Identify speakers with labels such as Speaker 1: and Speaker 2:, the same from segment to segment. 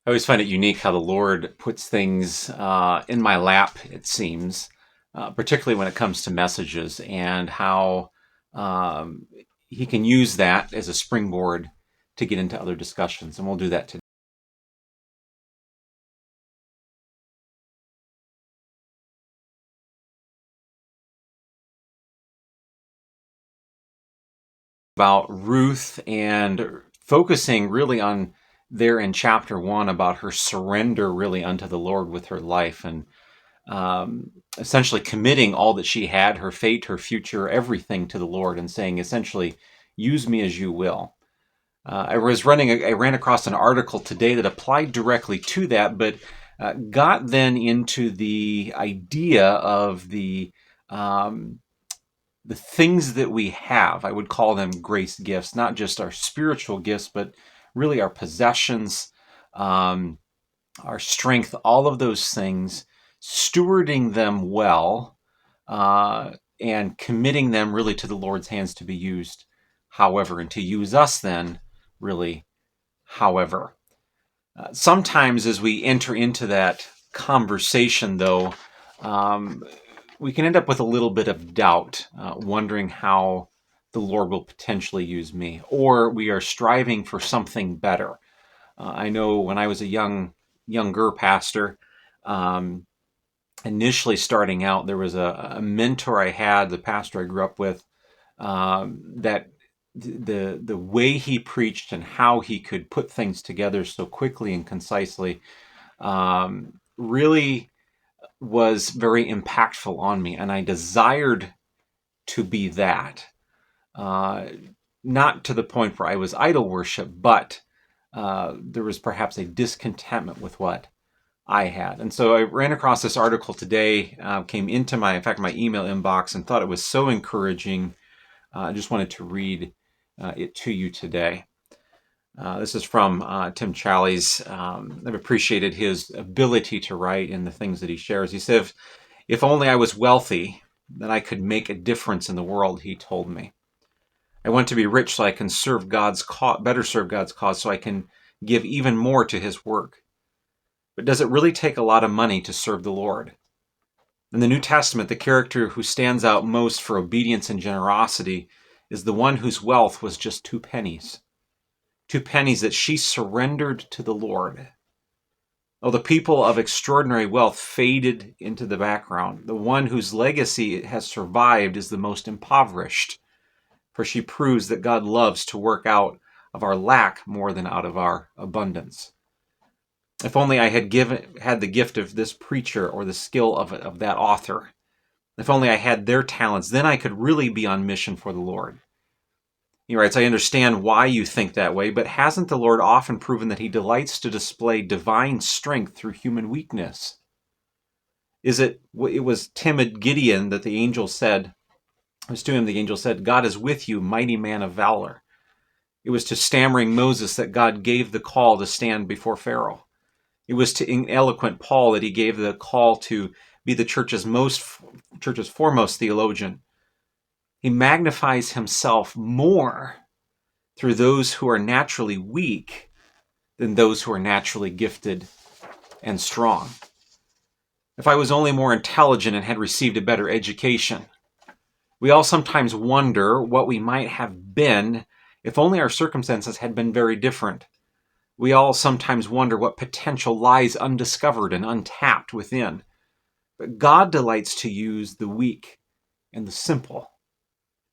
Speaker 1: I always find it unique how the Lord puts things in my lap, it seems, particularly when it comes to messages, and how um, He can use that as a springboard to get into other discussions. And we'll do that today. About Ruth and focusing really on there in chapter 1 about her surrender really unto the Lord with her life and essentially committing all that she had, her fate, her future, everything to the Lord, and saying essentially, use me as you will. I ran across an article today that applied directly to that, but got then into the idea of the things that we have. I would call them grace gifts, not just our spiritual gifts, but really our possessions, um, our strength, all of those things, stewarding them well, uh, and committing them really to the Lord's hands to be used, however, and to use us then, really, however. Sometimes as we enter into that conversation, though, um, we can end up with a little bit of doubt, wondering how the Lord will potentially use me, or we are striving for something better. I know when I was a younger pastor, um, initially starting out, there was a mentor I had, the pastor I grew up with, that the way he preached and how he could put things together so quickly and concisely really was very impactful on me, and I desired to be that. Uh, Not to the point where I was idol worship, but there was perhaps a discontentment with what I had. And so I ran across this article today, came into in fact, my email inbox, and thought it was so encouraging. I just wanted to read it to you today. This is from Tim Challies. I've appreciated his ability to write and the things that he shares. He said, if only I was wealthy, then I could make a difference in the world, he told me. I want to be rich so I can better serve God's cause, so I can give even more to his work. But does it really take a lot of money to serve the Lord? In the New Testament, the character who stands out most for obedience and generosity is the one whose wealth was just 2 pennies. 2 pennies that she surrendered to the Lord. Oh, the people of extraordinary wealth faded into the background. The one whose legacy has survived is the most impoverished, for she proves that God loves to work out of our lack more than out of our abundance. If only I had the gift of this preacher or the skill of that author. If only I had their talents, then I could really be on mission for the Lord. He writes, I understand why you think that way, but hasn't the Lord often proven that he delights to display divine strength through human weakness? It was timid Gideon that the angel said, it was to him the angel said, God is with you, mighty man of valor. It was to stammering Moses that God gave the call to stand before Pharaoh. It was to eloquent Paul that he gave the call to be the church's foremost theologian. He magnifies himself more through those who are naturally weak than those who are naturally gifted and strong. If I was only more intelligent and had received a better education. We all sometimes wonder what we might have been if only our circumstances had been very different. We all sometimes wonder what potential lies undiscovered and untapped within. But God delights to use the weak and the simple.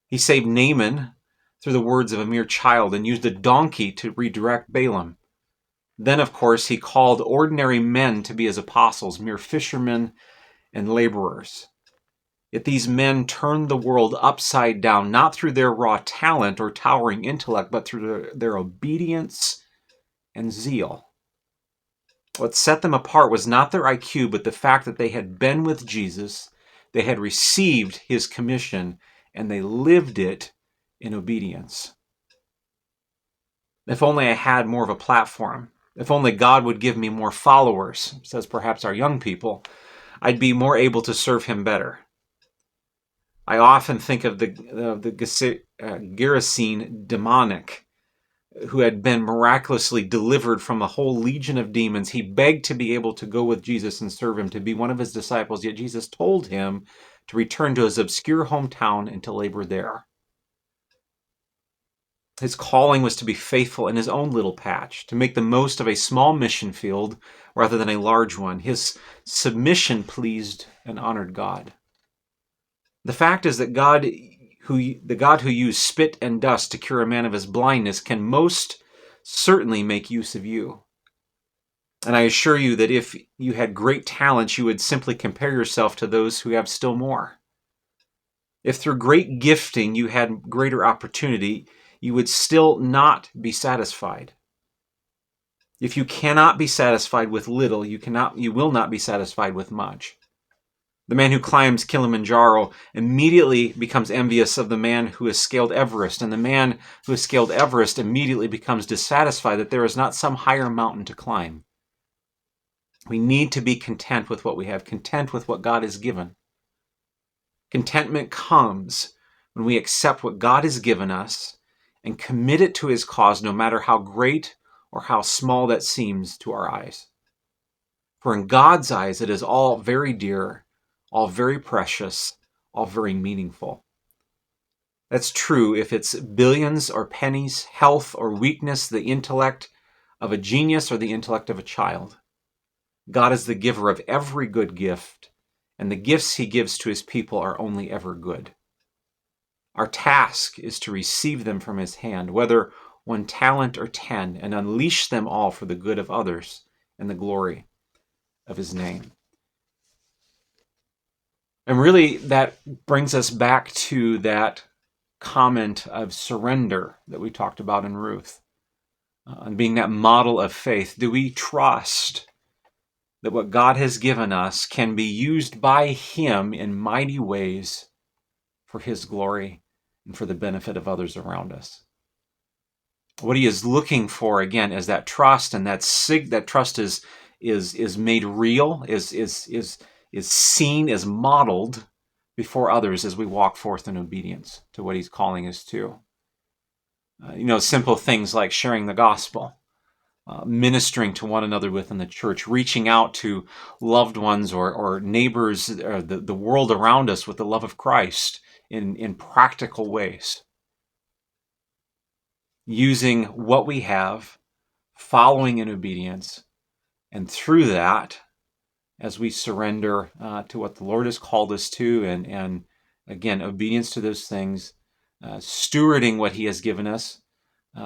Speaker 1: He saved Naaman through the words of a mere child and used a donkey to redirect Balaam. Then, of course, he called ordinary men to be his apostles, mere fishermen and laborers. Yet these men turned the world upside down, not through their raw talent or towering intellect, but through their obedience and zeal. What set them apart was not their IQ, but the fact that they had been with Jesus, they had received his commission, and they lived it in obedience. If only I had more of a platform, if only God would give me more followers, says perhaps our young people, I'd be more able to serve him better. I often think of the Gerasene demonic. who had been miraculously delivered from a whole legion of demons. He begged to be able to go with Jesus and serve him, to be one of his disciples, yet Jesus told him to return to his obscure hometown and to labor there. His calling was to be faithful in his own little patch, to make the most of a small mission field rather than a large one. His submission pleased and honored God. The fact is that the God who used spit and dust to cure a man of his blindness can most certainly make use of you. And I assure you that if you had great talents, you would simply compare yourself to those who have still more. If through great gifting you had greater opportunity, you would still not be satisfied. If you cannot be satisfied with little, you will not be satisfied with much. The man who climbs Kilimanjaro immediately becomes envious of the man who has scaled Everest, and the man who has scaled Everest immediately becomes dissatisfied that there is not some higher mountain to climb. We need to be content with what we have, content with what God has given. Contentment comes when we accept what God has given us and commit it to his cause, no matter how great or how small that seems to our eyes. For in God's eyes, it is all very dear, all very precious, all very meaningful. That's true if it's billions or pennies, health or weakness, the intellect of a genius or the intellect of a child. God is the giver of every good gift, and the gifts he gives to his people are only ever good. Our task is to receive them from his hand, whether 1 talent or 10, and unleash them all for the good of others and the glory of his name. And really, that brings us back to that comment of surrender that we talked about in Ruth, and being that model of faith. Do we trust that what God has given us can be used by him in mighty ways for his glory and for the benefit of others around us? What he is looking for, again, is that trust, and that trust is made real, is seen, is modeled before others as we walk forth in obedience to what he's calling us to. Simple things like sharing the gospel, ministering to one another within the church, reaching out to loved ones or neighbors, or the world around us with the love of Christ in practical ways. Using what we have, following in obedience, and through that, as we surrender to what the Lord has called us to, and again, obedience to those things, stewarding what he has given us,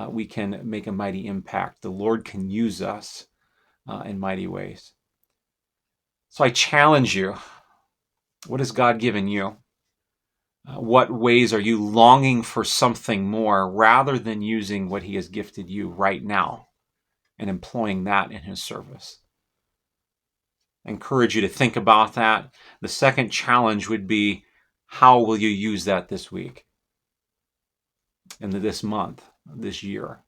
Speaker 1: we can make a mighty impact. The Lord can use us in mighty ways. So I challenge you. What has God given you? What ways are you longing for something more rather than using what he has gifted you right now and employing that in his service? I encourage you to think about that. The second challenge would be, how will you use that this week, and this month, this year,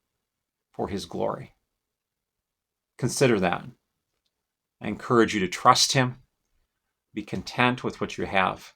Speaker 1: for his glory? Consider that. I encourage you to trust him, be content with what you have,